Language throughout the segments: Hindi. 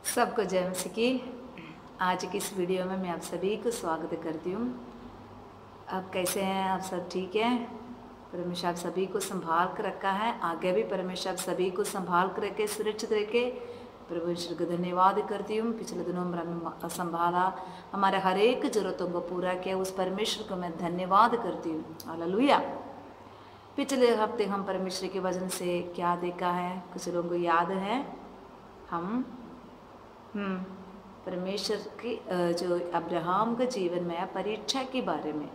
सबको जय मसीह की। आज की इस वीडियो में मैं आप सभी को स्वागत करती हूँ। आप कैसे हैं? आप सब ठीक हैं? परमेश्वर आप सभी को संभाल कर रखा है, आगे भी परमेश्वर आप सभी को संभाल कर रखे, सुरक्षित रखे। परमेश्वर को धन्यवाद करती हूँ। पिछले दिनों में संभाला, हमारे हर एक जरूरतों को पूरा किया, उस परमेश्वर को मैं धन्यवाद करती हूँ। हालेलुया। पिछले हफ्ते हम परमेश्वर के वचन से क्या देखा है? कुछ लोगों को याद है? हम परमेश्वर की जो अब्राहम के जीवन में परीक्षा के बारे में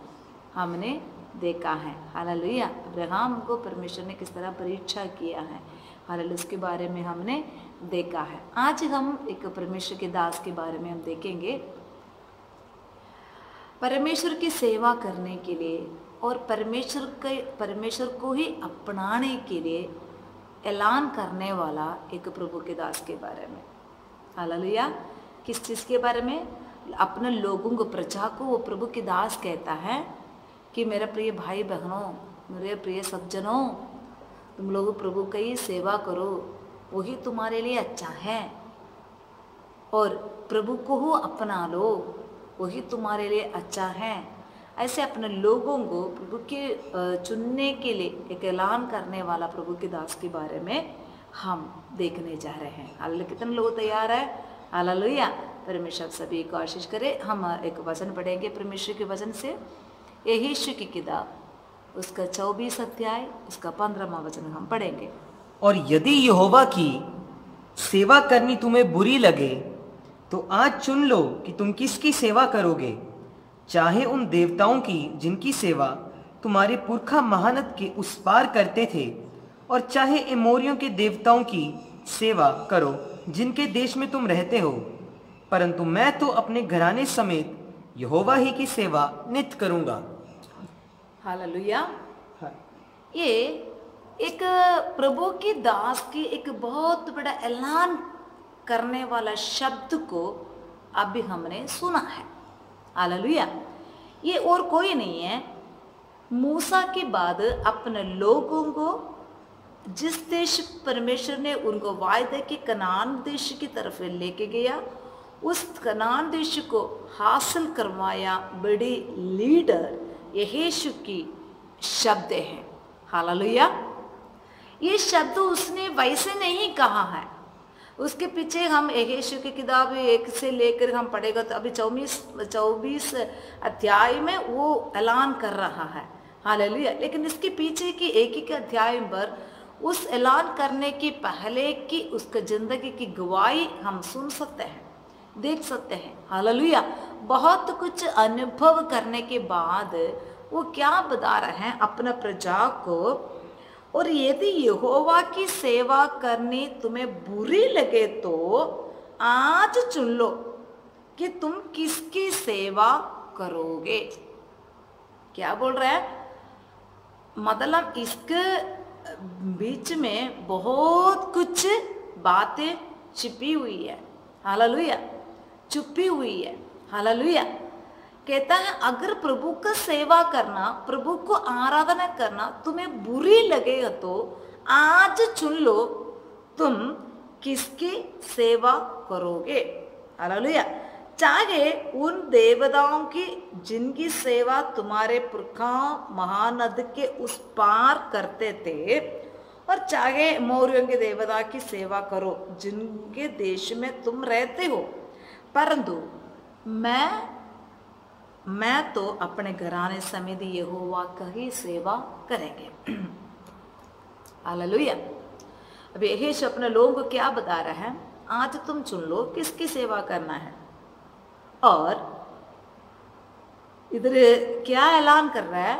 हमने देखा है। हालेलुया। अब्राहम को परमेश्वर ने किस तरह परीक्षा किया है, हालेलुया, उसके बारे में हमने देखा है। आज हम एक परमेश्वर के दास के बारे में हम देखेंगे। परमेश्वर की सेवा करने के लिए और परमेश्वर को ही अपनाने के लिए ऐलान करने वाला एक प्रभु के दास के बारे में। हालेलुया। किस चीज़ के बारे में? अपने लोगों को, प्रजा को वो प्रभु के दास कहता है कि मेरे प्रिय भाई बहनों, मेरे प्रिय सज्जनों, तुम लोग प्रभु की ही सेवा करो, वही तुम्हारे लिए अच्छा है। और प्रभु को हो अपना लो, वही तुम्हारे लिए अच्छा है। ऐसे अपने लोगों को प्रभु के चुनने के लिए एक ऐलान करने वाला प्रभु के दास के बारे में हम देखने जा रहे हैं। हालेलुया। कितने लोग तैयार है? हालेलुया। परमेश्वर सभी को आशीष करे। हम एक वचन पढ़ेंगे परमेश्वर के वचन से, यहोशू की किताब उसका 24 अध्याय उसका 15वां वचन हम पढ़ेंगे। और यदि यहोवा की सेवा करनी तुम्हें बुरी लगे तो आज चुन लो कि तुम किसकी सेवा करोगे, चाहे उन देवताओं की जिनकी सेवा तुम्हारे पुरखा महानद के उस पार करते थे, और चाहे एमोरियों के देवताओं की सेवा करो जिनके देश में तुम रहते हो। परंतु मैं तो अपने घराने समेत यहोवा ही की सेवा नित्य करूंगा। हालेलुया। ये एक प्रभु की दास की एक बहुत बड़ा ऐलान करने वाला शब्द को अभी हमने सुना है। हालेलुया। ये और कोई नहीं है, मूसा के बाद अपने लोगों को जिस देश परमेश्वर ने उनको वायदे के कनान देश की तरफ लेके गया, उस कनान देश को हासिल करवाया बड़ी लीडर यहोशू की शब्द है। हालेलुया। ये शब्द उसने वैसे नहीं कहा है। उसके पीछे हम यहोशू की किताब 1 से लेकर हम पढ़ेगा तो अभी 24 अध्याय में वो ऐलान कर रहा है। हालेलुया। लेकिन इसके पीछे की एक अध्याय पर उस ऐलान करने के पहले की उसके जिंदगी की गवाही हम सुन सकते हैं, देख सकते हैं। हालेलुया। बहुत कुछ अनुभव करने के बाद वो क्या बता रहे हैं अपना प्रजा को, और यदि यहोवा की सेवा करनी तुम्हें बुरी लगे तो आज चुन लो कि तुम किसकी सेवा करोगे। क्या बोल रहे हैं? मतलब इसके बीच में बहुत कुछ बातें छिपी हुई है। हालेलुया। छुपी हुई है। हालेलुया। कहता है अगर प्रभु का सेवा करना, प्रभु को आराधना करना तुम्हें बुरी लगेगा तो आज चुन लो तुम किसकी सेवा करोगे। हालेलुया। चाहे उन देवताओं की जिनकी सेवा तुम्हारे पुरखा महानद के उस पार करते थे, और चाहे एमोरियों के देवता की सेवा करो जिनके देश में तुम रहते हो, परंतु मैं तो अपने घराने समेत यहोवा का ही सेवा करेंगे। हालेलुया। अब यहोशू अपने लोगों को क्या बता रहा है? आज तुम चुन लो किसकी सेवा करना है। और इधर क्या ऐलान कर रहा है?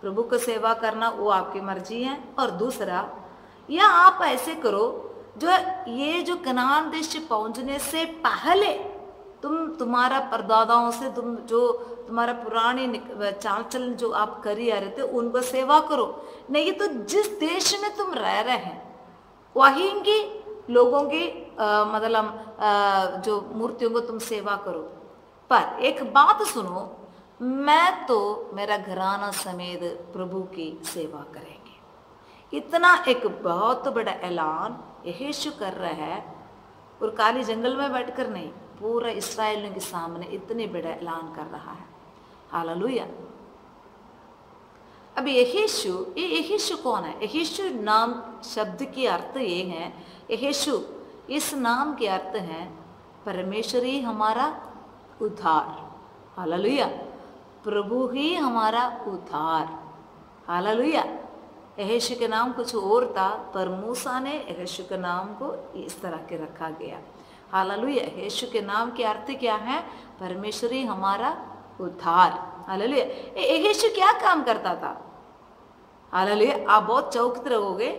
प्रभु को सेवा करना वो आपकी मर्जी है। और दूसरा, या आप ऐसे करो जो ये जो कनान देश पहुंचने से पहले तुम्हारा परदादाओं से तुम्हारा पुराने चाल चलन जो आप कर ही आ रहे थे उनको सेवा करो। नहीं तो जिस देश में तुम रह रहे हैं वहीं की लोगों की जो मूर्तियों को तुम सेवा करो। पर एक बात सुनो, मैं तो मेरा घराना समेत प्रभु की सेवा करेंगे। इतना एक बहुत बड़ा ऐलान यहोशू कर रहा है और काली जंगल में बैठकर नहीं, पूरा इस्राएलियों के सामने इतने बड़ा ऐलान कर रहा है। हालेलुया। अब यहोशू कौन है? यहोशू नाम शब्द की अर्थ ये है, यहोशू इस नाम के अर्थ है परमेश्वर ही हमारा उद्धार। हालेलुया। प्रभु ही हमारा उद्धार। हालेलुया। यहोशू के नाम कुछ और था, पर मूसा ने यहोशू के नाम को इस तरह के रखा गया। हालेलुया। यहोशू के नाम के अर्थ क्या है? परमेश्वर ही हमारा उद्धार। हालेलुया। यहोशू क्या काम करता था? हालेलुया। आप बहुत चौकत रहोगे,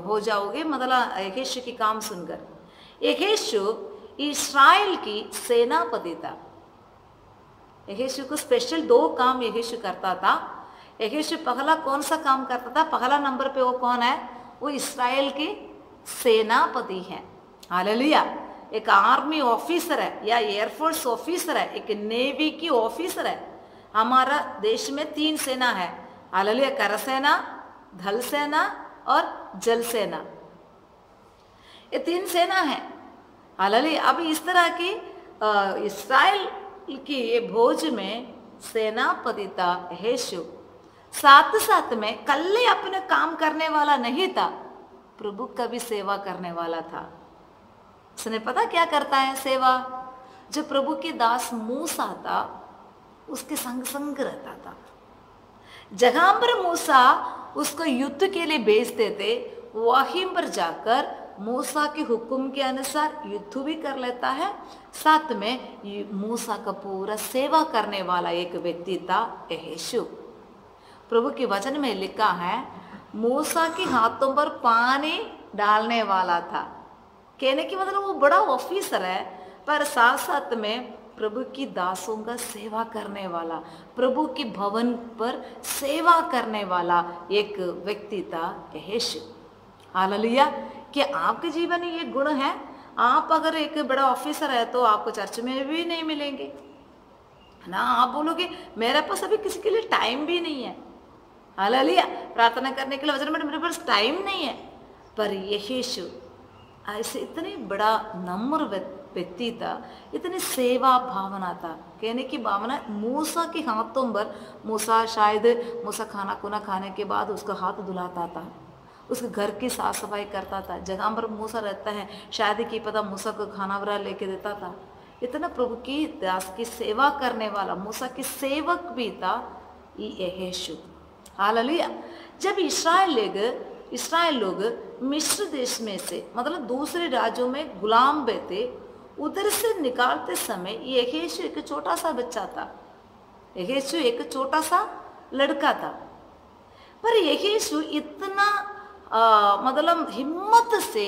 हो जाओगे मतलब यहोशू की काम सुनकर। यहोशू इस्राएल की सेनापति था। यहोशू को स्पेशल 2 काम यहोशू करता था। यहोशू पहला कौन सा काम करता था? पहला नंबर पे वो कौन है? वो इस्राएल के सेनापति हैं। हालेलुया। एक आर्मी ऑफिसर है या एयरफोर्स ऑफिसर है, एक नेवी की ऑफिसर है। हमारा देश में 3 सेना है। हालेलुया। कर सेना, थल सेना और जल सेना, ये 3 सेना है। हालेलुया। अब इस तरह की इस्राएल की ये भोज में सेनापति था यहोशू। साथ साथ में कल्ले अपने काम करने वाला नहीं था, प्रभु का भी सेवा करने वाला था। उसने पता क्या करता है सेवा? जो प्रभु के दास मूसा था उसके संग संग रहता था। जहां पर मूसा उसको युद्ध के लिए भेजते थे, वहीं पर जाकर मूसा के हुक्म के अनुसार युद्ध भी कर लेता है। साथ में मूसा का पूरा सेवा करने वाला एक व्यक्ति था यहोशू। प्रभु के वचन में लिखा है, मूसा के हाथों पर पानी डालने वाला था। कहने की मतलब वो बड़ा ऑफिसर है, पर साथ साथ में प्रभु की दासों का सेवा करने वाला, प्रभु के भवन पर सेवा करने वाला एक व्यक्ति था यहोशू। हालेलुया। कि आपके जीवन में ये गुण है? आप अगर एक बड़ा ऑफिसर है तो आपको चर्च में भी नहीं मिलेंगे ना। आप बोलोगे मेरे पास अभी किसी के लिए टाइम भी नहीं है। हालेलुया। प्रार्थना करने के लिए वचन में मेरे पास टाइम नहीं है। पर यहोशू ऐसे इतने बड़ा नम्र व्यक्ति था, इतनी सेवा भावना था। कहने की भावना, मूसा के हाथों पर मूसा खाना खुना खाने के बाद उसका हाथ धुलाता था, उसके घर की साफ सफाई करता था। जगह पर मूसा रहता है शायद की पता मूसा को खाना वगैरह लेके देता था। इतना प्रभु की दास की सेवा करने वाला मूसा की सेवक भी था यहोशू। हालेलुया। जब इस्राएल लोग मिस्र देश में से मतलब दूसरे राज्यों में गुलाम थे, उधर से निकालते समय यहोशू एक छोटा सा बच्चा था। यहोशू एक छोटा सा लड़का था, पर यहोशू इतना मतलब हिम्मत से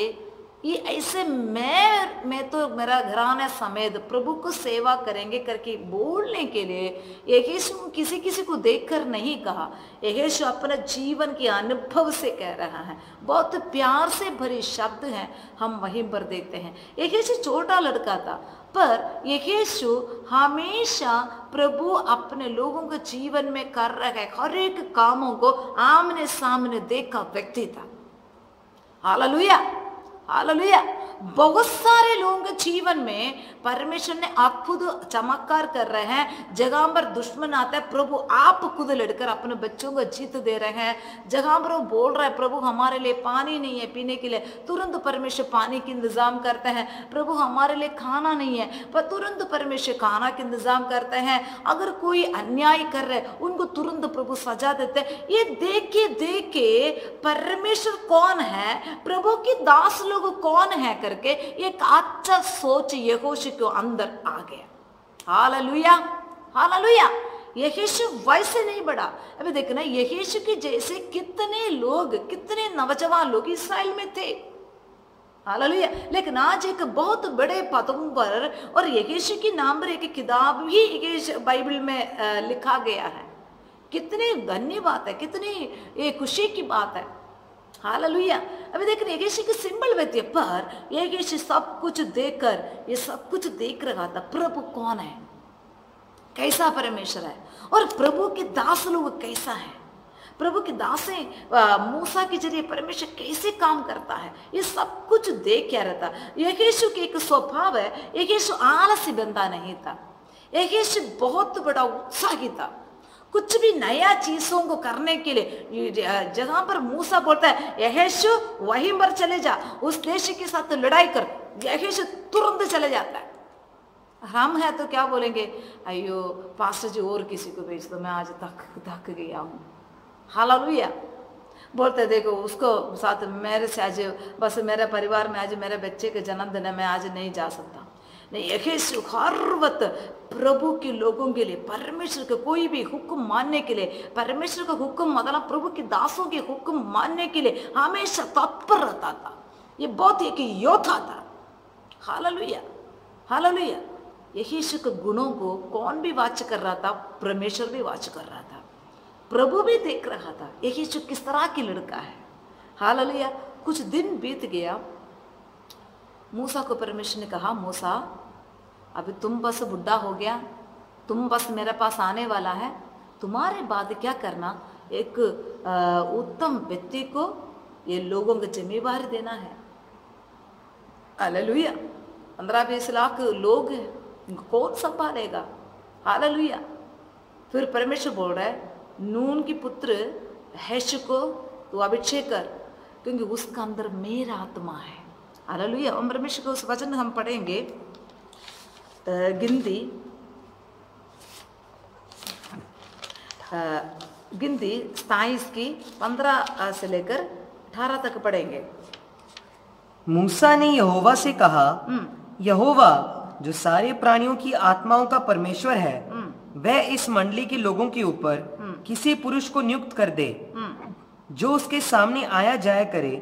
ये ऐसे मैं तो मेरा घराना समेत प्रभु को सेवा करेंगे करके बोलने के लिए यहोशू किसी को देखकर नहीं कहा। यहोशू अपने जीवन के अनुभव से कह रहा है। बहुत प्यार से भरे शब्द हैं, हम वहीं पर देखते हैं। यहोशू छोटा लड़का था, पर यहोशू हमेशा प्रभु अपने लोगों के जीवन में कर रहे हर एक कामों को आमने सामने देखा व्यक्ति था। हालेलुया। हालेलुया। बहुत सारे लोगों के जीवन में परमेश्वर ने आप खुद चमत्कार कर रहे हैं। जगह पर दुश्मन आता है, प्रभु आप खुद लड़कर अपने बच्चों को जीत दे रहे हैं। जगह पर वो बोल रहा है प्रभु हमारे लिए पानी नहीं है पीने के लिए, तुरंत परमेश्वर पानी की इंतजाम करते हैं। प्रभु हमारे लिए खाना नहीं है, पर तुरंत परमेश्वर खाना की इंतजाम करते हैं। अगर कोई अन्याय कर रहे उनको तुरंत प्रभु सजा देते हैं। ये देख के परमेश्वर कौन है, प्रभु की दास लोग कौन है करके एक अच्छा सोच यहोशू के अंदर आ गया। हालेलुया। हालेलुया। यहोशू वैसे नहीं बढ़ा। अभी देखना यहोशू के जैसे कितने लोग, कितने नौजवान लोग इस्राएल में थे। हालेलुया। लेकिन आज एक बहुत बड़े पदों पर और यहोशू की नाम पर एक किताब भी बाइबल में लिखा गया है। कितनी धन्य बात है, कितनी खुशी की बात है। हालेलुया। अभी देखिए यहोशू की सिंबल व्यक्ति है, पर यहोशू सब कुछ देखकर ये सब कुछ देख रहा था प्रभु कौन है, कैसा परमेश्वर है और प्रभु के दास लोग कैसा है। प्रभु के दासें मूसा के जरिए परमेश्वर कैसे काम करता है, ये सब कुछ देख क्या रहता। यीशु के एक स्वभाव है, यीशु आलसी बंदा नहीं था, यीशु बहुत बड़ा उत्साही था। कुछ भी नया चीजों को करने के लिए, जहां पर मूसा बोलता है यीशु वहीं पर चले जा, उस देश के साथ लड़ाई कर, यीशु तुरंत चले जाता है। हम है तो क्या बोलेंगे, अयो पास्टर जी और किसी को भेज दो, मैं आज थक गया हूँ। हालेलुया। बोलते देखो उसको साथ मेरे से आज, बस मेरे परिवार में आज मेरे बच्चे के जन्मदिन है, मैं आज नहीं जा सकता। नहीं, यीशु हर वक्त प्रभु के लोगों के लिए, परमेश्वर के कोई भी हुक्म मानने के लिए, परमेश्वर का हुक्म मतलब प्रभु के दासों के हुक्म मानने के लिए हमेशा तत्पर रहता था। ये बहुत एक योद्धा था। Hallelujah, hallelujah. यीशु के गुणों को कौन भी वाच कर रहा था, परमेश्वर भी वाच कर रहा था, प्रभु भी देख रहा था यीशु किस तरह की लड़का है। हालेलुया। कुछ दिन बीत गया, मूसा को परमेश्वर ने कहा, मूसा अभी तुम बस बुढ़ा हो गया, तुम बस मेरे पास आने वाला है, तुम्हारे बाद क्या करना, एक उत्तम व्यक्ति को ये लोगों को जिम्मेवारी देना है। हालेलुया। 15-20 लाख लोग हैं, इनको कौन संभालेगा। हालेलुया। फिर परमेश्वर बोल रहा है, नून की पुत्र यीशु को तू अभिषेक कर, क्योंकि उसका अंदर मेरा आत्मा है। हालेलुया। और परमेश्वर को उस वचन हम पढ़ेंगे, गिनती 27 की 15 से लेकर 18 तक पढ़ेंगे। मूसा ने यहोवा से कहा, यहोवा जो सारे प्राणियों की आत्माओं का परमेश्वर है, वह इस मंडली के लोगों के ऊपर किसी पुरुष को नियुक्त कर दे, जो उसके सामने आया जाया करे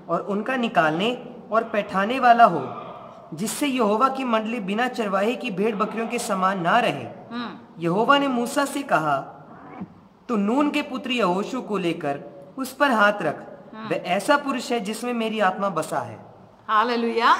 और उनका निकालने और बैठाने वाला हो, जिससे यहोवा की मंडली बिना चरवाहे की भेड़ बकरियों के समान ना रहे। यहोवा ने मूसा से कहा, तू नून के पुत्र यहोशू को लेकर उस पर हाथ रख, वह ऐसा पुरुष है जिसमें मेरी आत्मा बसा है। हालेलुया।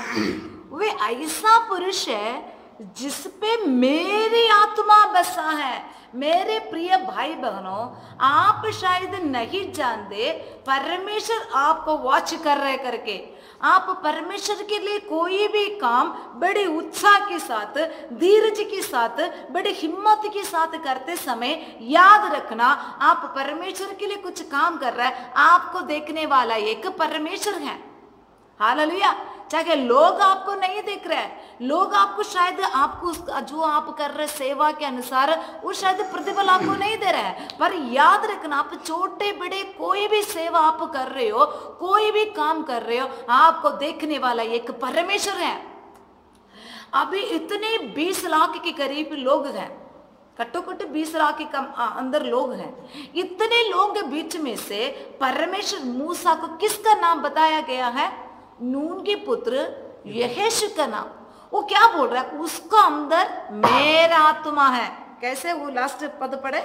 वे ऐसा पुरुष है जिस पे मेरी आत्मा बसा है। मेरे प्रिय भाई बहनों, आप शायद नहीं जानते, परमेश्वर आपको वॉच कर रहे करके, आप परमेश्वर के लिए कोई भी काम बड़े उत्साह के साथ, धीरज के साथ, बड़ी हिम्मत के साथ करते समय याद रखना, आप परमेश्वर के लिए कुछ काम कर रहे हैं, आपको देखने वाला एक परमेश्वर है। हालेलुया। चाहे लोग आपको नहीं देख रहे हैं, लोग आपको शायद आपको जो आप कर रहे सेवा के अनुसार वो शायद प्रतिफल आपको नहीं दे रहे हैं, पर याद रखना, आप छोटे बड़े कोई भी सेवा आप कर रहे हो, कोई भी काम कर रहे हो, आपको देखने वाला एक परमेश्वर है। अभी इतने 20 लाख के करीब लोग हैं, कट्टो-कट्टो 20 लाख के कम अंदर लोग हैं। इतने लोगों के बीच में से परमेश्वर मूसा को किसका नाम बताया गया है? नून के पुत्र यहोशू का नाम। वो क्या बोल रहा है? उसका अंदर मेरा आत्मा है। कैसे? वो लास्ट पद पढ़े,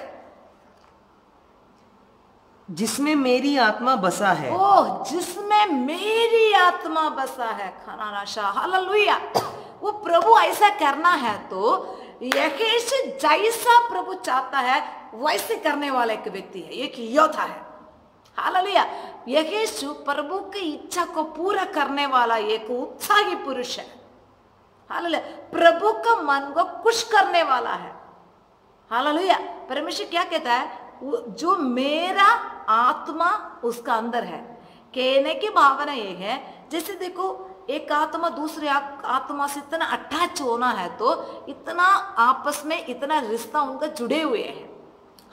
जिसमें मेरी आत्मा बसा है। ओह, जिसमें मेरी आत्मा बसा है। खाना हालेलुया। वो प्रभु ऐसा करना है तो यहोशू जैसा प्रभु चाहता है वैसे करने वाला एक व्यक्ति है, एक योद्धा है। हालेलुया। यहोशू प्रभु की इच्छा को पूरा करने वाला एक उत्साही पुरुष है। हालेलुया। प्रभु का मन को खुश करने वाला है। हालेलुया। परमेश्वर क्या कहता है? जो मेरा आत्मा उसका अंदर है। कहने की भावना ये है, जैसे देखो एक आत्मा दूसरे आत्मा से इतना अटैच होना है तो इतना आपस में इतना रिश्ता उनका जुड़े हुए हैं।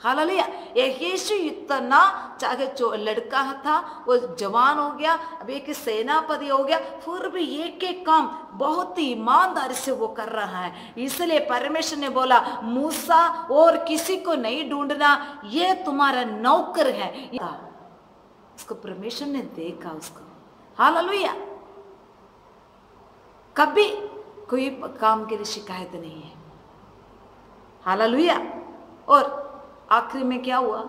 हालेलुया। यहोशू इतना, चाहे जो लड़का था वो जवान हो गया, अब एक सेनापति हो गया, फिर भी एक एक काम बहुत ही ईमानदारी से वो कर रहा है। इसलिए परमेश्वर ने बोला, मूसा और किसी को नहीं ढूंढना, ये तुम्हारा नौकर है। उसको परमेश्वर ने देखा उसको। हालेलुया। कभी कोई काम के लिए शिकायत नहीं है। हालेलुया। और आखिरी में क्या हुआ?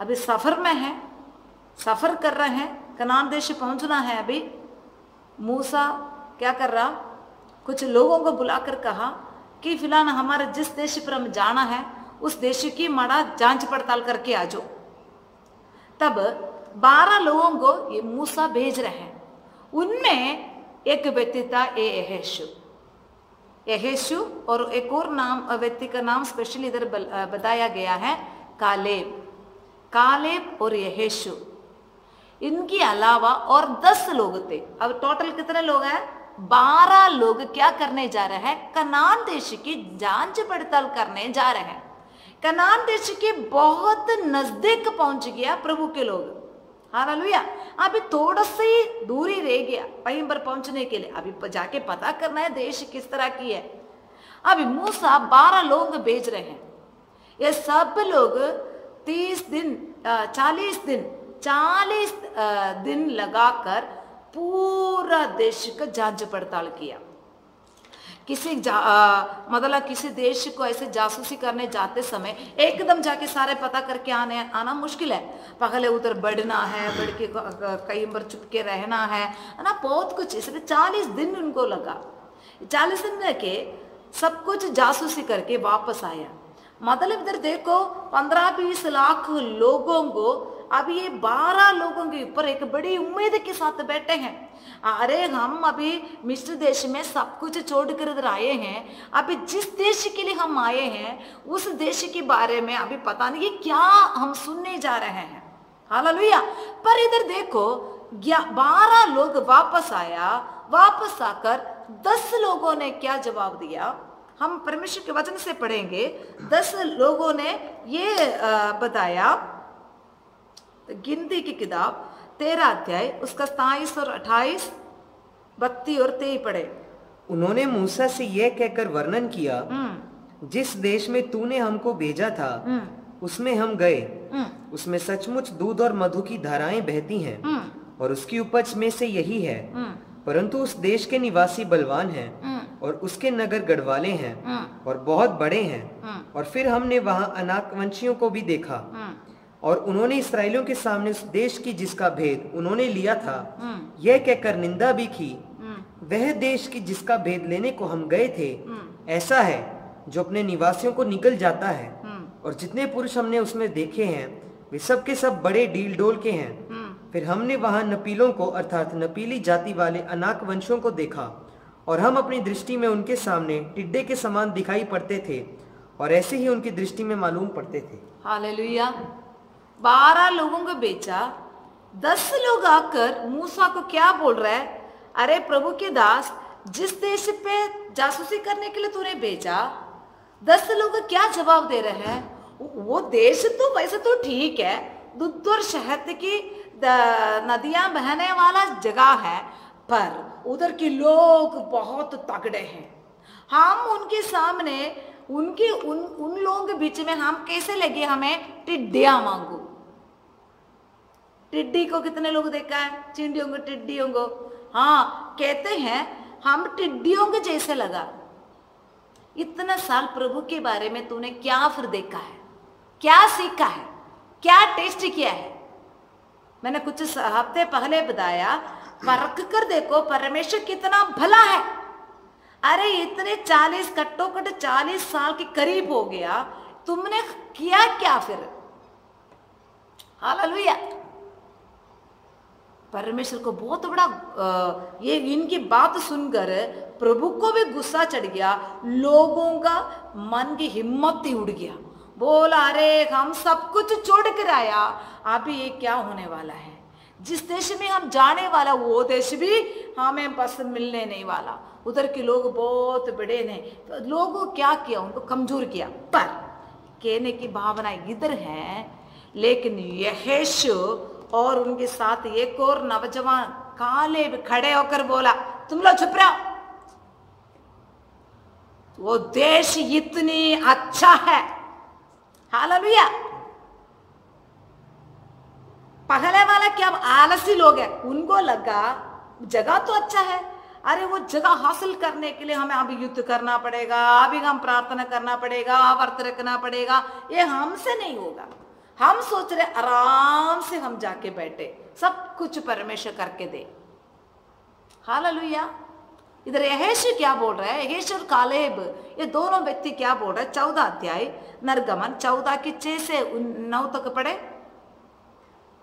अभी सफर में है, सफर कर रहे हैं, कनान देश पहुंचना है। अभी मूसा क्या कर रहा? कुछ लोगों को बुलाकर कहा कि फिलहाल हमारे जिस देश पर हम जाना है उस देश की माड़ा जांच पड़ताल करके आ जाओ। तब 12 लोगों को ये मूसा भेज रहे हैं। उनमें एक व्यक्ति था यहोशू और एक और नाम व्यक्ति का नाम स्पेशली इधर बताया गया है कालेब और यहोशू। इनके अलावा और 10 लोग थे। अब टोटल कितने लोग हैं? 12 लोग क्या करने जा रहे हैं? कनान देश की जांच पड़ताल करने जा रहे हैं। कनान देश के बहुत नजदीक पहुंच गया प्रभु के लोग। हालेलुया। अभी थोड़ा सी दूरी रह गया वहीं पर पहुंचने के लिए। अभी जाके पता करना है देश किस तरह की है। अभी मूसा 12 लोग भेज रहे हैं। ये सब लोग 40 दिन लगाकर पूरा देश का जांच पड़ताल किया। मतलब किसी देश को ऐसे जासूसी करने जाते समय एकदम जाके सारे पता करके आना मुश्किल है। पहले उधर बढ़ना है, बढ़ के कहीं पर चुपके रहना है ना, बहुत कुछ। इसलिए 40 दिन उनको लगा। 40 दिन रह के सब कुछ जासूसी करके वापस आया। मतलब इधर देखो 15-20 लाख लोगों को अभी ये 12 लोगों के ऊपर एक बड़ी उम्मीद के साथ बैठे हैं। अरे हम अभी मिस्र देश में सब कुछ छोड़कर इधर आए हैं। अभी जिस देश के लिए हम आए हैं उस देश के बारे में अभी पता नहीं क्या हम सुनने जा रहे हैं। हालेलुया। पर इधर देखो 12 लोग वापस आया। वापस आकर 10 लोगों ने क्या जवाब दिया? हम परमेश्वर के वचन से पढ़ेंगे। 10 लोगों ने ये बताया। गिनती की किताब 13 अध्याय उसका 27 और 28, 32 और 23 पढ़े। उन्होंने मूसा से यह कहकर वर्णन किया, जिस देश में तूने हमको भेजा था उसमें हम गए। उसमें सचमुच दूध और मधु की धाराएं बहती हैं और उसकी उपज में से यही है। परंतु उस देश के निवासी बलवान हैं और उसके नगर गढ़वाले हैं और बहुत बड़े हैं। और फिर हमने वहां अनाकवंशियों को भी देखा और उन्होंने इसराइलियों के सामने उस देश की जिसका भेद उन्होंने लिया था यह कहकर निंदा भी की, वह देश की जिसका भेद लेने को हम गए थे ऐसा है जो अपने निवासियों को निकल जाता है। और जितने पुरुष हमने उसमें देखे हैं वे सब के सब बड़े डील डोल के हैं। फिर हमने वहां नपीलों को अर्थात नपीली जाति वाले अनाक वंशों को देखा और हम अपनी दृष्टि में उनके सामने टिड्डे के समान दिखाई पड़ते थे और ऐसे ही उनकी दृष्टि में मालूम पड़ते थे। हालेलुया। 12 लोगों को बेचा। 10 लोग आकर मूसा को क्या बोल रहा है? अरे प्रभु के दास, जिस देश पे जासूसी करने के लिए तूने भेजा, 10 लोग क्या जवाब दे रहे हैं? वो देश तो वैसे तो ठीक है, दूध और शहद की नदियां बहने वाला जगह है, पर उधर के लोग बहुत तगड़े हैं। हम उनके सामने उन लोगों के बीच में हम कैसे लगे? हमें टिड्डियां मांगू। टिड्डी को कितने लोग देखा है? चिंडियों को, टिड्डियों को। हाँ, कहते हैं हम टिड्डियों के जैसे लगा। इतना साल प्रभु के बारे में तूने क्या फिर देखा है? क्या सीखा है? क्या टेस्ट किया है? मैंने कुछ हफ्ते पहले बताया, परख कर देखो परमेश्वर कितना भला है। अरे इतने 40 कट्टोकट 40 साल के करीब हो गया, तुमने किया क्या फिर? हालेलुया। परमेश्वर को बहुत बड़ा ये इनकी बात सुनकर प्रभु को भी गुस्सा चढ़ गया। लोगों का मन की हिम्मत ही उड़ गया। बोला अरे हम सब कुछ छोड़ कर आया, अभी ये क्या होने वाला है? जिस देश में हम जाने वाला वो देश भी हमें बस मिलने नहीं वाला। उधर के लोग बहुत बड़े ने, तो लोगों क्या किया? उनको कमजोर किया। पर कहने की भावना इधर है, लेकिन यहोशू और उनके साथ एक और नौजवान कालेब खड़े होकर बोला, तुम लोग चुप रहो, वो देश इतनी अच्छा है। हालेलुया। पहले वाला क्या आलसी लोग हैं, उनको लगा जगह तो अच्छा है, अरे वो जगह हासिल करने के लिए हमें अभी युद्ध करना पड़ेगा, अभी हम प्रार्थना करना पड़ेगा, व्रत रखना पड़ेगा, ये हमसे नहीं होगा। हम सोच रहे आराम से हम जाके बैठे, सब कुछ परमेश्वर करके दे। हालेलुया। इधर यहोशू क्या बोल रहा है? यहोशू और कालेब ये दोनों व्यक्ति क्या बोल रहे हैं? 14 अध्याय निर्गमन 14 की 6 से 9 तक पढ़े।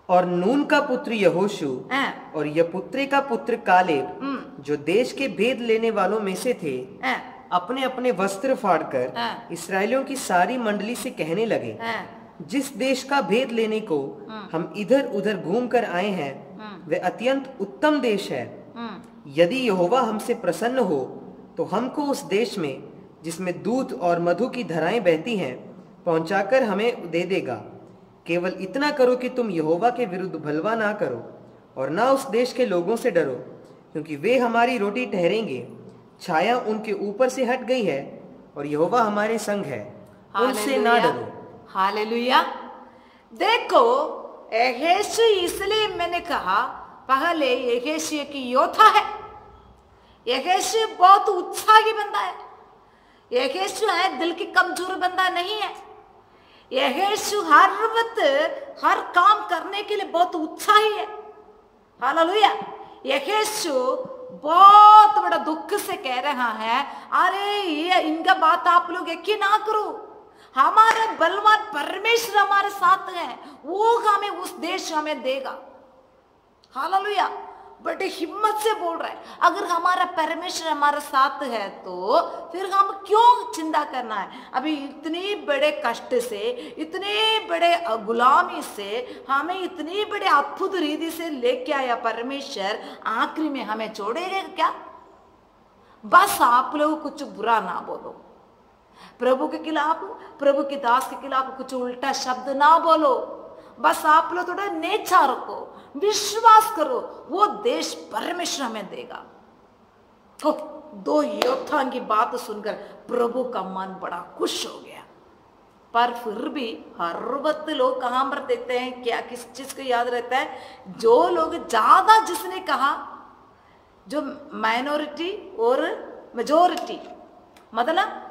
और नून का पुत्र यहोशू हाँ, और यपुत्रे का पुत्र कालेब जो देश के भेद लेने वालों में से थे, हाँ, अपने अपने वस्त्र फाड़कर हाँ। इस्राएलियों की सारी मंडली से कहने लगे, हाँ, जिस देश का भेद लेने को हम इधर उधर घूम कर आए हैं वह अत्यंत उत्तम देश है। यदि यहोवा हमसे प्रसन्न हो तो हमको उस देश में जिसमें दूध और मधु की धाराएं बहती हैं पहुंचाकर हमें दे देगा। केवल इतना करो कि तुम यहोवा के विरुद्ध भलवा ना करो और ना उस देश के लोगों से डरो, क्योंकि वे हमारी रोटी ठहरेंगे। छाया उनके ऊपर से हट गई है और यहोवा हमारे संग है, उनसे ना डरो। हालेलुया। देखो यहोशू, इसलिए मैंने कहा पहले यहोशू एक योद्धा है। यहोशू बहुत उत्साही बंदा है। यहोशू है दिल की कमजोर बंदा नहीं है। यहोशू हर वक्त हर काम करने के लिए बहुत उत्साही है। हालेलुया। यहोशू बहुत बड़ा दुख से कह रहा है, अरे ये इनका बात आप लोग यकीन ना करो, हमारा बलवान परमेश्वर हमारे साथ है, वो हमें उस देश हमें देगा। हालेलुया। बड़ी हिम्मत से बोल रहा है, अगर हमारा परमेश्वर हमारे साथ है तो फिर हम क्यों चिंता करना है। अभी इतनी बड़े कष्ट से, इतने बड़े गुलामी से हमें इतनी बड़े अद्भुत रीति से लेके आया परमेश्वर, आखिरी में हमें छोड़ेगा क्या। बस आप लोग कुछ बुरा ना बोलो, प्रभु के खिलाफ, प्रभु के दास के खिलाफ कुछ उल्टा शब्द ना बोलो। बस आप लोग थोड़ा नेचा रखो, विश्वास करो, वो देश परमेश्वर हमें देगा। तो दो योद्धा की बात सुनकर प्रभु का मन बड़ा खुश हो गया। पर फिर भी हर वक्त लोग कहां पर देखते हैं, क्या किस चीज को याद रहता है, जो लोग ज्यादा जिसने कहा, जो माइनॉरिटी और मेजोरिटी, मतलब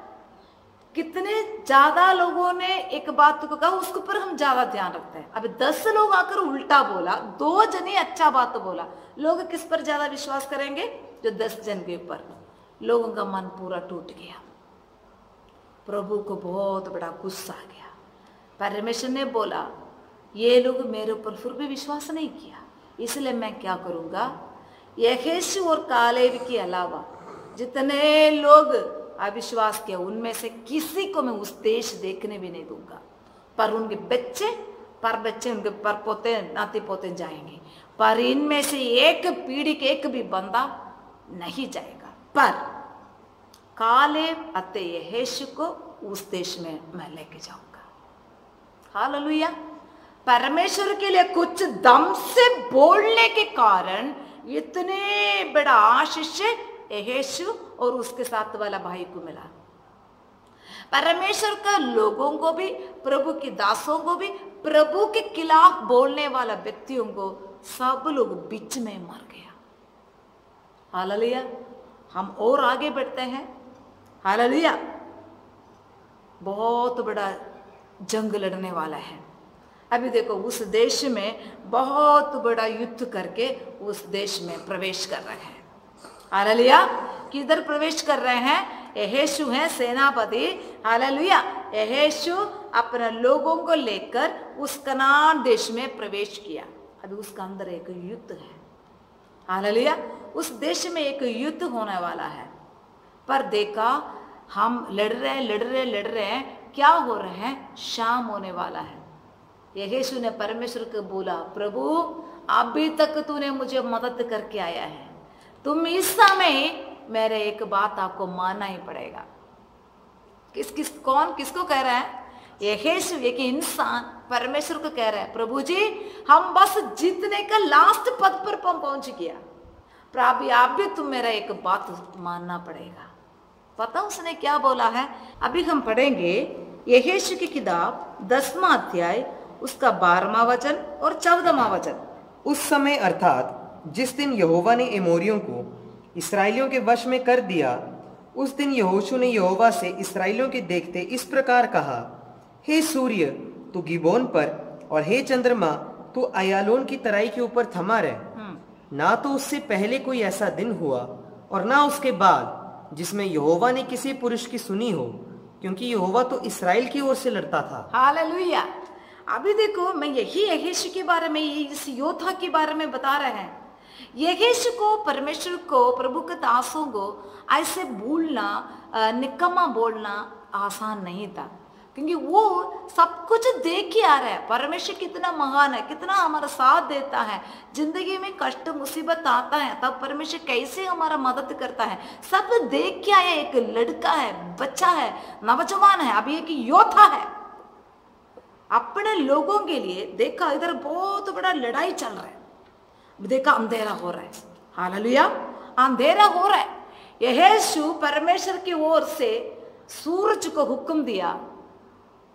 कितने ज्यादा लोगों ने एक बात को कहा उसके ऊपर हम ज्यादा ध्यान रखते हैं। अभी 10 लोग आकर उल्टा बोला, 2 जने अच्छा बात बोला, लोग किस पर ज्यादा विश्वास करेंगे, जो 10 जन के ऊपर। लोगों का मन पूरा टूट गया, प्रभु को बहुत बड़ा गुस्सा आ गया। परमेश्वर ने बोला ये लोग मेरे ऊपर फिर भी विश्वास नहीं किया, इसलिए मैं क्या करूंगा, यहोशू और कालेब के अलावा जितने लोग अविश्वास किया उनमें से किसी को मैं उस देश देखने भी नहीं दूंगा। पर उनके बच्चे उनके परपोते नाती पोते जाएंगे, पर इनमें से एक पीढ़ी के एक भी बंदा नहीं जाएगा। पर कालेब अते यहोशू को उस देश में मैं लेके जाऊंगा। हालेलुया। परमेश्वर के लिए कुछ दम से बोलने के कारण इतने बड़ा आशीष यहोशू और उसके साथ वाला भाई को मिला। परमेश्वर का लोगों को भी, प्रभु के दासों को भी, प्रभु के खिलाफ बोलने वाला व्यक्तियों को सब लोग बीच में मर गया। हालेलुया। हम और आगे बढ़ते हैं। हालेलुया। बहुत बड़ा जंग लड़ने वाला है। अभी देखो उस देश में बहुत बड़ा युद्ध करके उस देश में प्रवेश कर रहे हैं। हालेलुया। किधर प्रवेश कर रहे हैं, यहोशू है सेनापति। हालेलुया। यहोशू अपने लोगों को लेकर उस कनान देश में प्रवेश किया। अभी उसका अंदर एक युद्ध है। हालेलुया। उस देश में एक युद्ध होने वाला है। पर देखा हम लड़ रहे हैं, क्या हो रहे हैं, शाम होने वाला है। यहोशू ने परमेश्वर को बोला, प्रभु अभी तक तूने मुझे मदद करके आया है, तुम इस समय मेरे एक बात आपको मानना ही पड़ेगा। कौन किसको कह रहा है, यहोशू एक इंसान परमेश्वर को कह रहा है, प्रभु जी हम बस जीतने का लास्ट पद पर पहुंच गया, पर अभी आप भी तुम मेरा एक बात मानना पड़ेगा। पता उसने क्या बोला है, अभी हम पढ़ेंगे यहोशू की किताब 10वां अध्याय उसका 12वां वचन और 14वां वचन। उस समय अर्थात जिस दिन यहोवा ने एमोरियों को इस्राएलियों के वश में कर दिया, उस दिन यहोशू ने यहोवा से इस्राएलियों के देखते इस प्रकार कहा, हे सूर्य तू गिबोन पर और हे चंद्रमा तू अयालोन की तराई के ऊपर थमा रहे। ना तो उससे पहले कोई ऐसा दिन हुआ और ना उसके बाद जिसमें यहोवा ने किसी पुरुष की सुनी हो, क्योंकि यहोवा तो इस्राएल की ओर से लड़ता था। हालेलुया। अभी देखो, मैं यही यहोशू के बारे में, इस योद्धा के बारे में बता रहे हैं। यहोशू को, परमेश्वर को, प्रभु के दासों को ऐसे बोलना, निकम्मा बोलना आसान नहीं था, क्योंकि वो सब कुछ देख के आ रहा है। परमेश्वर कितना महान है, कितना हमारा साथ देता है। जिंदगी में कष्ट मुसीबत आता है तब परमेश्वर कैसे हमारा मदद करता है, सब देख के आया। एक लड़का है, बच्चा है, नौजवान है, अभी एक योद्धा है, अपने लोगों के लिए। देखा इधर बहुत बड़ा लड़ाई चल रहा है, देखा अंधेरा हो रहा है, हालेलुया, अंधेरा हो रहा है। यहोशू परमेश्वर की ओर से सूरज को हुक्म दिया,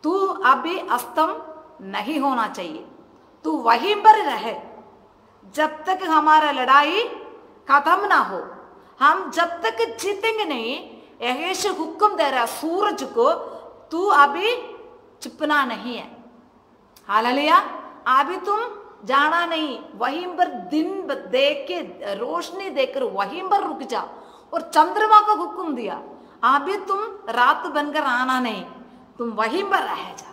तू अभी अस्तम नहीं होना चाहिए, तू वहीं पर रहे जब तक हमारा लड़ाई खत्म ना हो, हम जब तक जीतेंगे नहीं। यहोशू हुक्म दे रहा सूरज को, तू अभी छिपना नहीं है, हालेलुया, अभी तुम जाना नहीं, वहीं पर दिन देख के, रोशनी देखकर वहीं पर रुक जा। और चंद्रमा को हुक्म दिया, अभी तुम रात बनकर आना नहीं, तुम वहीं पर रह जा।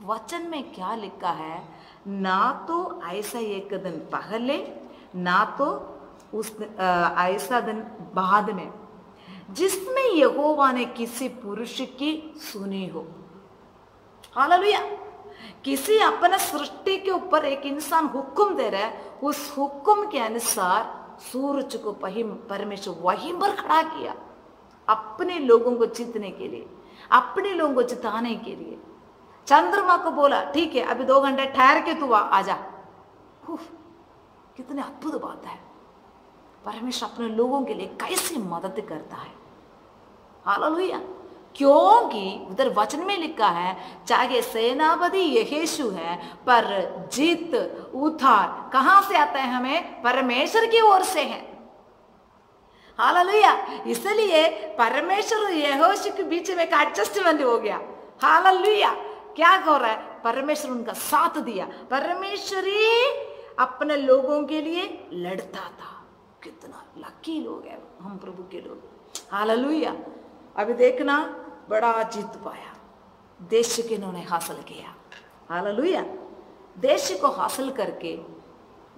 वचन में क्या लिखा है, ना तो ऐसा एक दिन पहले, ना तो उस ऐसा दिन बाद में जिसमें यहोवा ने किसी पुरुष की सुनी हो। हालेलुया, किसी अपने सृष्टि के ऊपर एक इंसान हुक्म दे रहा है, उस हुक्म के अनुसार सूरज को परमेश्वर वहीं पर खड़ा किया, अपने लोगों को जीतने के लिए, अपने लोगों को जिताने के लिए। चंद्रमा को बोला, ठीक है अभी 2 घंटे ठहर के तू आ जा। कितनी अद्भुत बात है, परमेश्वर अपने लोगों के लिए कैसे मदद करता है। हालेलुया, क्योंकि उधर वचन में लिखा है, चाहे सेनापति यहोशू है, पर जीत उद्धार कहां से आता है, हमें परमेश्वर की ओर से है। हालेलुया, इसलिए परमेश्वर और यहोशू के बीच में एक एडजस्टमेंट हो गया। हालेलुया, क्या हो रहा है, परमेश्वर उनका साथ दिया, परमेश्वर ही अपने लोगों के लिए लड़ता था। कितना लकी लोग हैं हम प्रभु के लोग। हालेलुया, अभी देखना, बड़ा जीत पाया, देश के इन्होंने हासिल किया। हालेलुया, देश को हासिल करके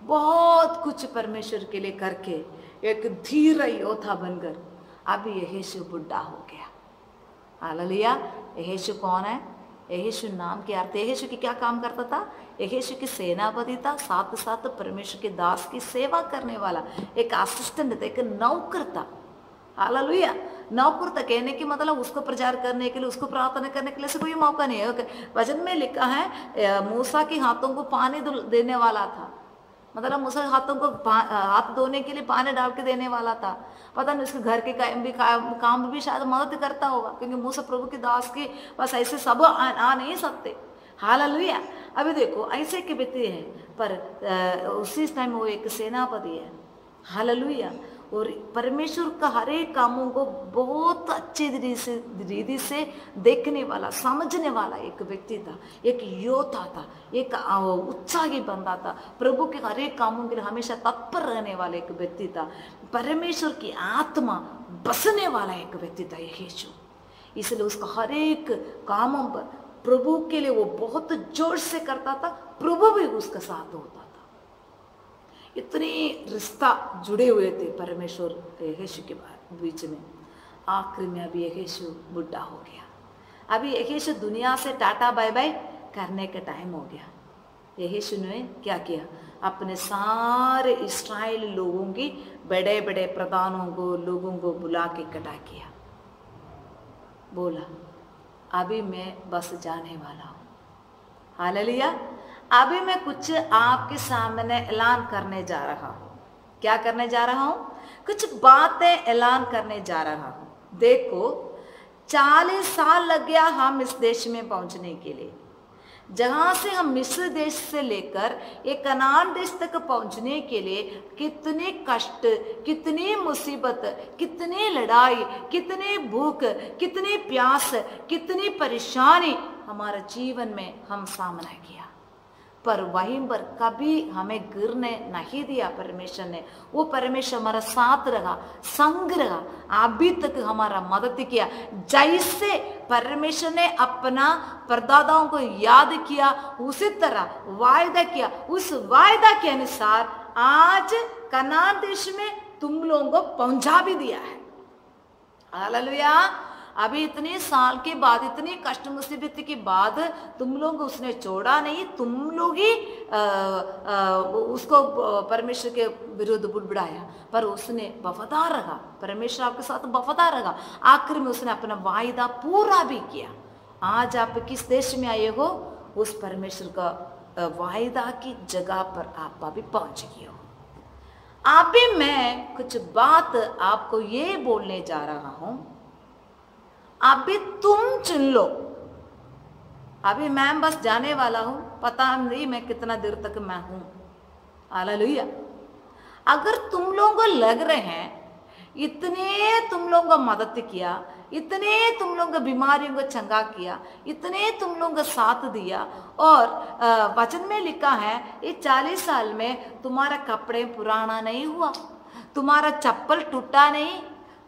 बहुत कुछ परमेश्वर के लिए करके एक धीर योद्धा बनकर अभी यहोशू बुढ़ा हो गया। हालेलुया, यहोशू कौन है, यहोशू नाम के अर्थ, यहोशू की क्या काम करता था, यहोशू की सेनापति था, साथ साथ परमेश्वर के दास की सेवा करने वाला एक असिस्टेंट था, एक नौकर था। हालेलुया, नौकर था कहने की मतलब उसको प्रचार करने के लिए, उसको प्रार्थना करने के लिए से कोई मौका नहीं है। वचन में लिखा है मूसा के हाथों को पानी देने वाला था, मतलब मूसा के हाथों को हाथ धोने के लिए पानी डाल के देने वाला था। पता नहीं उसके घर के काम भी शायद मदद करता होगा, क्योंकि मूसा प्रभु के दास के बस ऐसे सब आ नहीं सकते। हालेलुया, अभी देखो ऐसे के व्यक्ति है, पर उसी टाइम वो एक सेनापति है। हालेलुया, और परमेश्वर का हर एक कामों को बहुत अच्छे रीति से देखने वाला, समझने वाला एक व्यक्ति था, एक योद्धा था, एक उत्साही बंदा था, प्रभु के हर एक कामों के लिए हमेशा तत्पर रहने वाला एक व्यक्ति था, परमेश्वर की आत्मा बसने वाला एक व्यक्ति था यहोशू। इसलिए उसका हर एक कामों पर प्रभु के लिए वो बहुत जोर से करता था, प्रभु भी उसका साथ होता था। इतने रिश्ता जुड़े हुए थे परमेश्वर यहोशू के बीच में। आखिर में अभी यहोशू बुढ़ा हो गया, अभी यहोशू दुनिया से टाटा बाय बाय करने का टाइम हो गया। यहोशू ने क्या किया, अपने सारे इस्राएल लोगों की बड़े बड़े प्रधानों को, लोगों को बुला के इकट्ठा किया, बोला अभी मैं बस जाने वाला हूँ। हालेलुया, अभी मैं कुछ आपके सामने ऐलान करने जा रहा हूँ। क्या करने जा रहा हूँ, कुछ बातें ऐलान करने जा रहा हूँ। देखो 40 साल लग गया हम इस देश में पहुंचने के लिए, जहां से हम मिस्र देश से लेकर एक कनान देश तक पहुंचने के लिए कितने कष्ट, कितनी मुसीबत, कितनी लड़ाई, कितने भूख, कितनी प्यास, कितनी परेशानी हमारे जीवन में हम सामना किया। पर वहीं पर कभी हमें गिरने नहीं दिया परमेश्वर ने। वो परमेश्वर हमारा साथ रहा, संग रहा, अभी तक हमारा मदद किया। जैसे परमेश्वर ने अपना परदादाओं को याद किया, उसी तरह वायदा किया, उस वायदा के अनुसार आज कनान देश में तुम लोगों को पहुंचा भी दिया है। हालेलुया। अभी इतने साल के बाद, इतनी कष्ट मुसीबत के बाद तुम लोग उसने छोड़ा नहीं, तुम लोग ही उसको परमेश्वर के विरुद्ध बुड़बुड़ाया, पर उसने वफादार रहा। परमेश्वर आपके साथ वफादार रहा, आखिर में उसने अपना वायदा पूरा भी किया। आज आप किस देश में आए हो, उस परमेश्वर का वायदा की जगह पर आप अभी पहुंच गए हो। अभी मैं कुछ बात आपको ये बोलने जा रहा हूं, अभी तुम चुन लो। अभी मैं बस जाने वाला हूं, पता नहीं मैं कितना देर तक मैं हूं। हालेलुया। अगर तुम लोगों को लग रहे हैं इतने तुम लोगों को मदद किया, इतने तुम लोगों को बीमारियों को चंगा किया, इतने तुम लोगों को साथ दिया, और वचन में लिखा है ये 40 साल में तुम्हारा कपड़े पुराना नहीं हुआ, तुम्हारा चप्पल टूटा नहीं,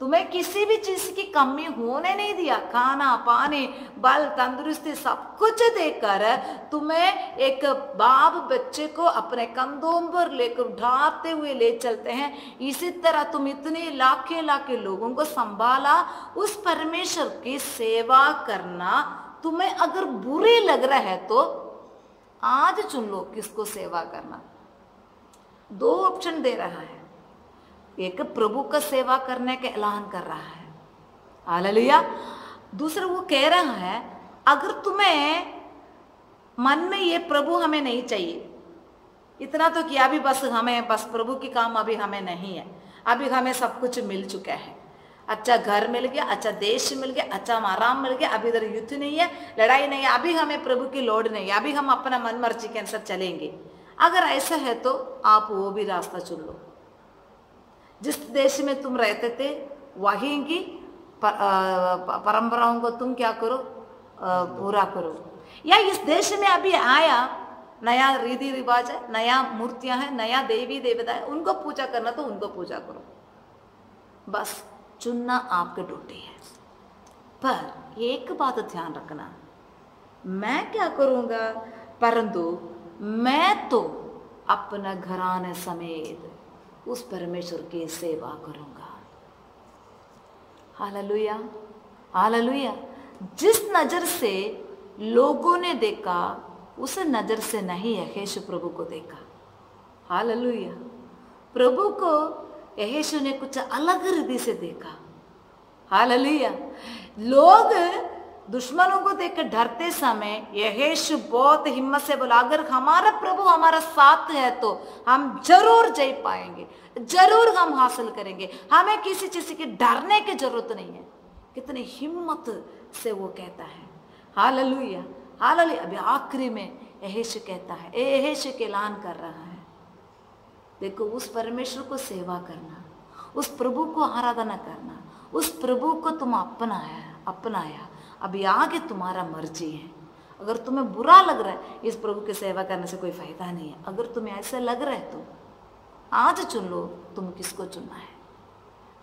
तुम्हें किसी भी चीज की कमी होने नहीं दिया, खाना पानी बल तंदुरुस्ती सब कुछ देकर तुम्हें एक बाप बच्चे को अपने कंधों पर लेकर उठाते हुए ले चलते हैं। इसी तरह तुम इतने लाखे लाखे लोगों को संभाला। उस परमेश्वर की सेवा करना तुम्हें अगर बुरी लग रहा है तो आज चुन लो किसको सेवा करना। 2 ऑप्शन दे रहा है, एक प्रभु का सेवा करने का ऐलान कर रहा है, हालेलुया। दूसरा वो कह रहा है अगर तुम्हें मन में ये प्रभु हमें नहीं चाहिए, इतना तो किया भी बस, हमें बस प्रभु की काम अभी हमें नहीं है, अभी हमें सब कुछ मिल चुका है, अच्छा घर मिल गया, अच्छा देश मिल गया, अच्छा आराम मिल गया, अभी इधर युद्ध नहीं है, लड़ाई नहीं है, अभी हमें प्रभु की लोड़ नहीं है, अभी हम अपना मन मर्जी के अनुसार चलेंगे। अगर ऐसा है तो आप वो भी रास्ता चुन लो। जिस देश में तुम रहते थे वहीं की परंपराओं को तुम क्या करो, पूरा करो। या इस देश में अभी आया नया रीति रिवाज है, नया मूर्तियां हैं, नया देवी देवता है, उनको पूजा करना तो उनको पूजा करो। बस चुनना आपकी ड्यूटी है। पर एक बात ध्यान रखना, मैं क्या करूंगा, परंतु मैं तो अपना घराने समेत उस परमेश्वर की सेवा करूंगा। Hallelujah, hallelujah. जिस नजर से लोगों ने देखा उस नजर से नहीं यहोशू प्रभु को देखा। हालेलुया। प्रभु को यहोशू ने कुछ अलग रीति से देखा। हालेलुया। लोग दुश्मनों को देखकर डरते समय यहोशू बहुत हिम्मत से बोला अगर हमारा प्रभु हमारा साथ है तो हम जरूर जय पाएंगे, जरूर हम हासिल करेंगे, हमें किसी चीज की डरने की जरूरत नहीं है। कितनी हिम्मत से वो कहता है। Hallelujah, hallelujah. अभी आखिरी में यहोशू कहता है, यहोशू के ऐलान कर रहा है, देखो उस परमेश्वर को सेवा करना, उस प्रभु को आराधना करना, उस प्रभु को तुम अपनाया, अभी आगे तुम्हारा मर्जी है। अगर तुम्हें बुरा लग रहा है इस प्रभु की सेवा करने से कोई फायदा नहीं है, अगर तुम्हें ऐसा लग रहा है तो आज चुन लो तुम किसको चुनना है।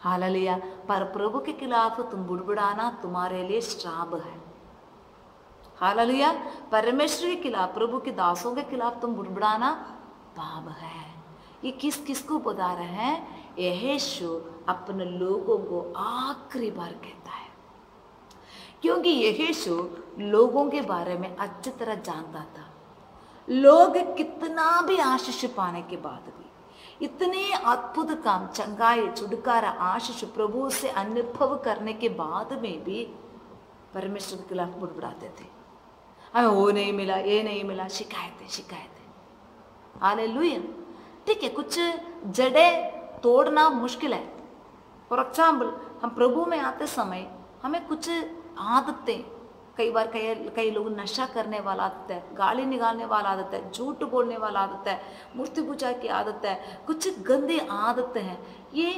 हालेलुया। पर प्रभु के खिलाफ तुम बुड़बुड़ाना तुम्हारे लिए श्राप है। हालेलुया। परमेश्वर के खिलाफ, प्रभु के दासों के खिलाफ तुम बुड़बुड़ाना पाप है। ये किस को बता रहे हैं, यहोशू अपने लोगों को आखिरी बार कहता है, क्योंकि यहोशू लोगों के बारे में अच्छी तरह जानता था। लोग कितना भी आशीष पाने के बाद भी, इतने अद्भुत काम, चंगाई, छुटकारा, आशीष प्रभु से अनुभव करने के बाद में भी परमेश्वर के खिलाफ बुड़बुड़ाते थे। हमें वो नहीं मिला, ये नहीं मिला, शिकायतें। हालेलुया। ठीक है, कुछ जड़ें तोड़ना मुश्किल है। फॉर एग्जाम्पल, हम प्रभु में आते समय हमें कुछ आदतें, कई बार कई लोग नशा करने वाला आदत है, गाली निकालने वाला आदत है, झूठ बोलने वाला आदत है, मूर्ति पूजा की आदत है, कुछ गंदी आदतें हैं। ये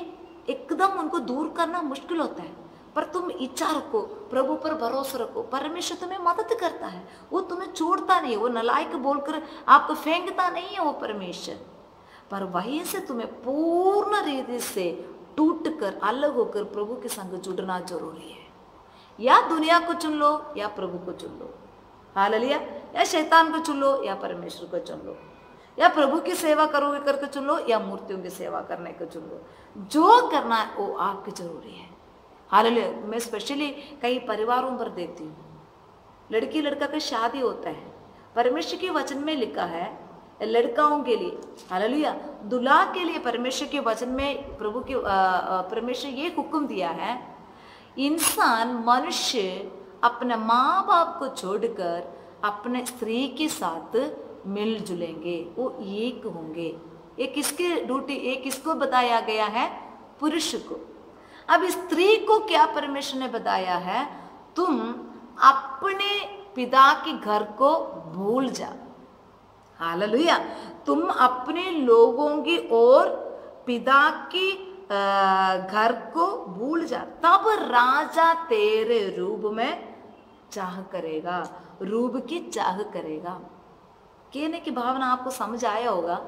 एकदम उनको दूर करना मुश्किल होता है, पर तुम इच्छा रखो, प्रभु पर भरोसा रखो, परमेश्वर तुम्हें मदद करता है, वो तुम्हें छोड़ता नहीं है, वो नालायक बोलकर आपको फेंकता नहीं है वो परमेश्वर। पर वहीं से तुम्हें पूर्ण रीति से टूट कर अलग होकर प्रभु के संग जुड़ना जरूरी है। या दुनिया को चुन लो या प्रभु को चुन लो, हालेलुया, या शैतान को चुन लो या परमेश्वर को चुन लो, या प्रभु की सेवा करोगे करके चुन लो या मूर्तियों की सेवा करने को चुन लो। जो करना है वो आपकी जरूरी है। हालेलुया। मैं स्पेशली कई परिवारों पर देखती हूँ, लड़की लड़का का शादी होता है, परमेश्वर के वचन में लिखा है लड़काओं के लिए, हालेलुया, दुल्हा के लिए परमेश्वर के वचन में प्रभु के परमेश्वर ये हुक्म दिया है, इंसान मनुष्य अपने माँ बाप को छोड़कर अपने स्त्री के साथ मिलजुलेंगे, वो एक होंगे। ये किसकी ड्यूटी, ये किसको बताया गया है? पुरुष को। अब स्त्री को क्या परमेश्वर ने बताया है? तुम अपने पिता के घर को भूल जा, हालेलुया, तुम अपने लोगों की और पिता की घर को भूल जा, तब राजा तेरे रूप में चाह करेगा, रूप की चाह करेगा। कहने की भावना आपको समझ आया होगा।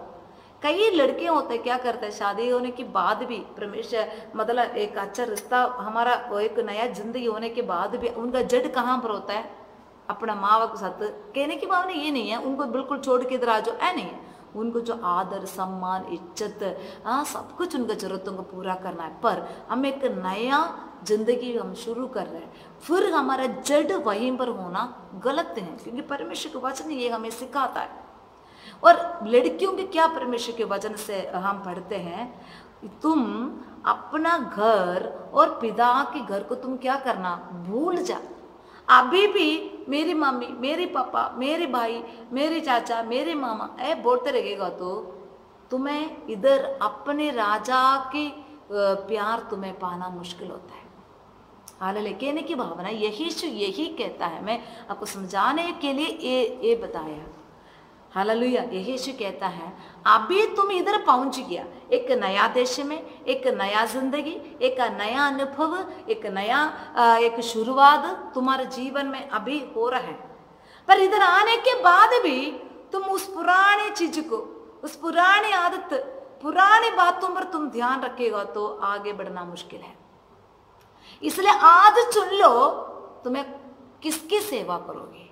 कई लड़के होते क्या करते हैं, शादी होने के बाद भी परमेश्वर मतलब एक अच्छा रिश्ता हमारा एक नया जिंदगी होने के बाद भी उनका जड़ कहाँ पर होता है? अपना माँ बाप के साथ। कहने की भावना ये नहीं है उनको बिल्कुल छोड़ के इधर आ जाओ, ऐ नहीं, उनको जो आदर सम्मान इज्जत सब कुछ उनका जरूरतों को पूरा करना है। पर हम एक नया जिंदगी हम शुरू कर रहे हैं, फिर हमारा जड़ वहीं पर होना गलत है, क्योंकि परमेश्वर के वचन ये हमें सिखाता है। और लड़कियों के क्या परमेश्वर के वचन से हम पढ़ते हैं, तुम अपना घर और पिता के घर को तुम क्या करना, भूल जा। अभी भी मेरी मम्मी, मेरी पापा, मेरे भाई, मेरे चाचा, मेरे मामा ऐ बोलते रहेगा तो तुम्हें इधर अपने राजा के प्यार तुम्हें पाना मुश्किल होता है। हालेलुया। कहने की भावना यही कहता है, मैं आपको समझाने के लिए ये बताया। हालेलुया। यीशु कहता है अभी तुम इधर पहुंच गया, एक नया देश में, एक नया जिंदगी, एक नया अनुभव, एक नया एक शुरुआत तुम्हारे जीवन में अभी हो रहा है। पर इधर आने के बाद भी तुम उस पुराने चीज को, उस पुरानी आदत, पुरानी बातों पर तुम ध्यान रखेगा तो आगे बढ़ना मुश्किल है। इसलिए आज चुन लो तुम्हें किसकी सेवा करोगे।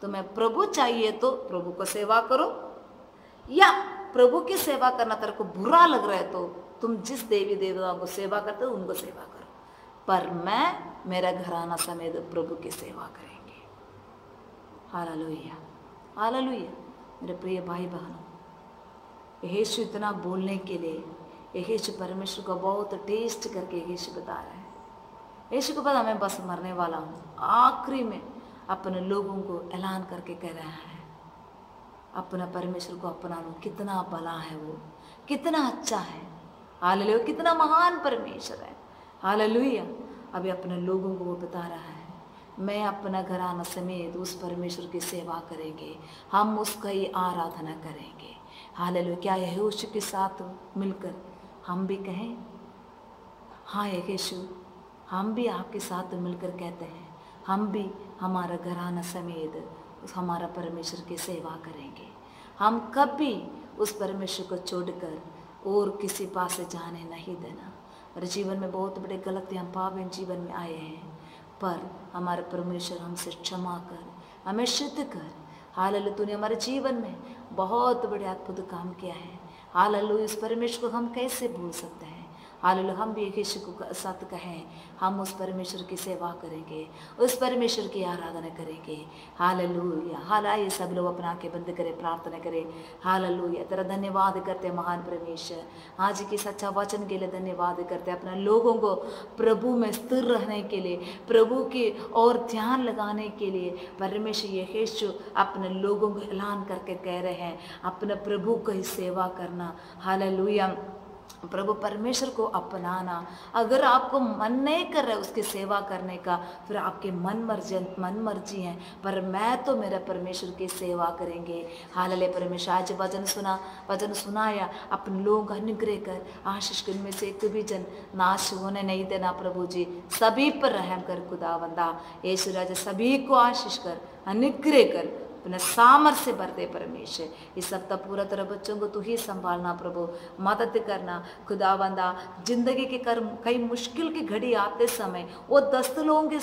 तुम्हें प्रभु चाहिए तो प्रभु को सेवा करो, या प्रभु की सेवा करना तेरे को बुरा लग रहा है तो तुम जिस देवी देवताओं को सेवा करते हो उनको सेवा करो, पर मैं मेरा घराना समेत प्रभु की सेवा करेंगे। Hallelujah, hallelujah. मेरे प्रिय भाई बहनों, यीशु इतना बोलने के लिए, यीशु परमेश्वर को बहुत टेस्ट करके यीशु बता रहा है। यीशु को पता मैं बस मरने वाला हूँ, आखिरी में अपने लोगों को ऐलान करके कह रहा है अपना परमेश्वर को अपना लो, कितना भला है वो, कितना अच्छा है, हालेलुया, कितना महान परमेश्वर है, हालेलुया। अभी अपने लोगों को वो बता रहा है मैं अपना घराना समेत उस परमेश्वर की सेवा करेंगे, हम उसका ही आराधना करेंगे। हालेलुया। क्या यहोशू के साथ मिलकर हम भी कहें, हाँ यहोशू, हम भी आपके साथ मिलकर कहते हैं हम भी हमारा घराना समेत हमारा परमेश्वर की सेवा करेंगे। हम कभी उस परमेश्वर को छोड़कर और किसी पास जाने नहीं देना। मेरे जीवन में बहुत बड़े गलतियाँ पाप जीवन में आए हैं, पर हमारे परमेश्वर हमसे क्षमा कर, हमें शुद्ध कर। हालेलुया। तूने हमारे जीवन में बहुत बड़े अद्भुत काम किया है। हालेलुया। इस परमेश्वर को हम कैसे भूल सकते हैं। हालेलुया। हम भी यीशु को साथ कहें हम उस परमेश्वर की सेवा करेंगे, उस परमेश्वर की आराधना करेंगे। हालेलुया। हालाए सब लोग अपना आंखें बंद करें, प्रार्थना करें। हालेलुया। तेरा धन्यवाद करते हैं महान परमेश्वर, आज की सच्चा वचन के लिए धन्यवाद करते हैं। अपने लोगों को प्रभु में स्थिर रहने के लिए, प्रभु की और ध्यान लगाने के लिए परमेश्वर यीशु अपने लोगों को ऐलान करके कह रहे हैं अपने प्रभु को ही सेवा करना। हालेलुया। प्रभु परमेश्वर को अपनाना। अगर आपको मन नहीं कर रहा है उसकी सेवा करने का, फिर आपके मन मर्जी है, पर मैं तो मेरा परमेश्वर की सेवा करेंगे। हालेलुया। परमेश्वर आज वचन सुनाया, अपने लोग अनुग्रह कर आशीष कर, में से एक भी जन नाश होने नहीं देना प्रभु जी। सभी पर रहम कर खुदावंदा। यीशु राजा सभी को आशीष कर, अनुग्रह कर, अपने सामर्थ से भर दे परमेश्वर। इस सप्ताह पूरा तरह बच्चों को तू ही संभालना प्रभु, मदद करना खुदावंदा। जिंदगी के कई मुश्किल की घड़ी आते समय वो 10 लोगों के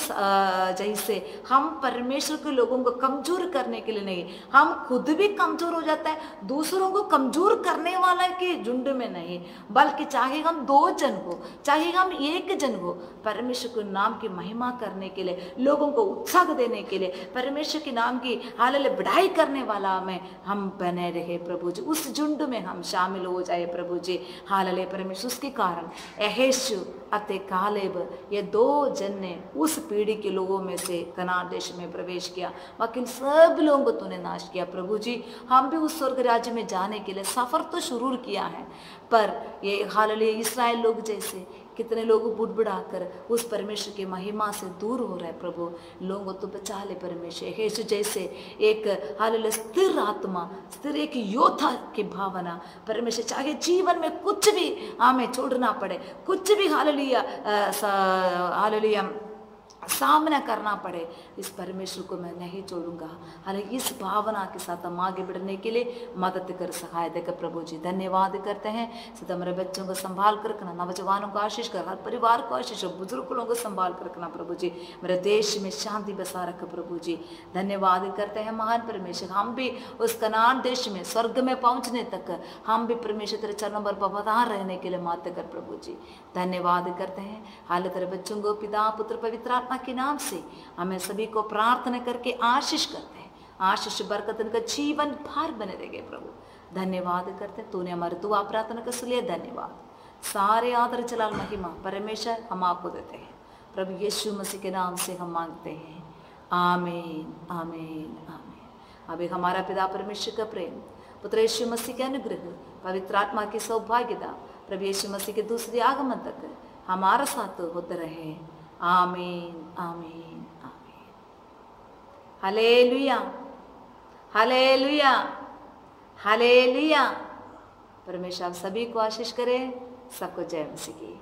जैसे हम परमेश्वर के लोगों को कमजोर करने के लिए नहीं, हम खुद भी कमजोर हो जाता है, दूसरों को कमजोर करने वाला के झुंड में नहीं, बल्कि चाहे हम 2 जन हो, चाहे हम 1 जन हो, परमेश्वर के नाम की महिमा करने के लिए, लोगों को उत्साह देने के लिए, परमेश्वर के नाम की हालेलुया बढ़ाई करने वाला में हम बने रहे प्रभु जी। उस झुंड में हम शामिल हो जाए प्रभु जी। हालेलुया परमेश्वर। उसके कारण यहोशू अते कालेब ये 2 जन ने उस पीढ़ी के लोगों में से कनान देश में प्रवेश किया, बाकी सब लोगों को तूने नाश किया प्रभु जी। हम भी उस स्वर्ग राज्य में जाने के लिए सफर तो शुरू किया है, पर ये हालेलुया इस्राएल लोग जैसे कितने लोग बुड़बुड़ाकर उस परमेश्वर की महिमा से दूर हो रहे प्रभु। लोगों को तो बचा ले परमेश्वर। यीशु जैसे एक हालेलुया स्थिर आत्मा, स्थिर एक योद्धा की भावना परमेश्वर, चाहे जीवन में कुछ भी हमें छोड़ना पड़े, कुछ भी हालेलुया सामना करना पड़े, इस परमेश्वर को मैं नहीं छोड़ूंगा। हालांकि इस भावना के साथ हम आगे बढ़ने के लिए मदद कर, सहायता कर प्रभु जी। धन्यवाद करते हैं। सदा मेरे बच्चों को संभाल कर रखना, नौजवानों को आशीष कर, हर परिवार को आशीष, बुजुर्ग लोगों को संभाल कर रखना प्रभु जी। मेरे देश में शांति बसा रख प्रभु जी। धन्यवाद करते हैं महान परमेश्वर। हम भी उस कनान देश में स्वर्ग में पहुंचने तक हम भी परमेश्वर तेरे चरणों पर वफादार रहने के लिए मदद कर प्रभु जी। धन्यवाद करते हैं। हाल तेरे बच्चों को पिता पुत्र पवित्र आत्मा के नाम से हमें सभी को प्रार्थना करके आशीष करते हैं। आशीष बरकत इनका जीवन भर बने रहेंगे प्रभु। धन्यवाद करते हैं, तूने हमारी दुआ प्रार्थना कर सुनिए। धन्यवाद। सारे आदर जलाल महिमा परमेश्वर हम आपको देते हैं प्रभु यीशु मसीह के नाम से हम मांगते हैं। आमीन आमीन आमीन। अभी हमारा पिता परमेश्वर का प्रेम, पुत्र यीशु मसीह के अनुग्रह, पवित्र आत्मा की सौभाग्यता प्रभु यीशु मसीह के दूसरे आगमन तक हमारा साथ होते रहे। आमीन आमीन आमीन। Hallelujah hallelujah hallelujah. परमेश्वर आप सभी को आशीष करे। सबको जय मसीह की।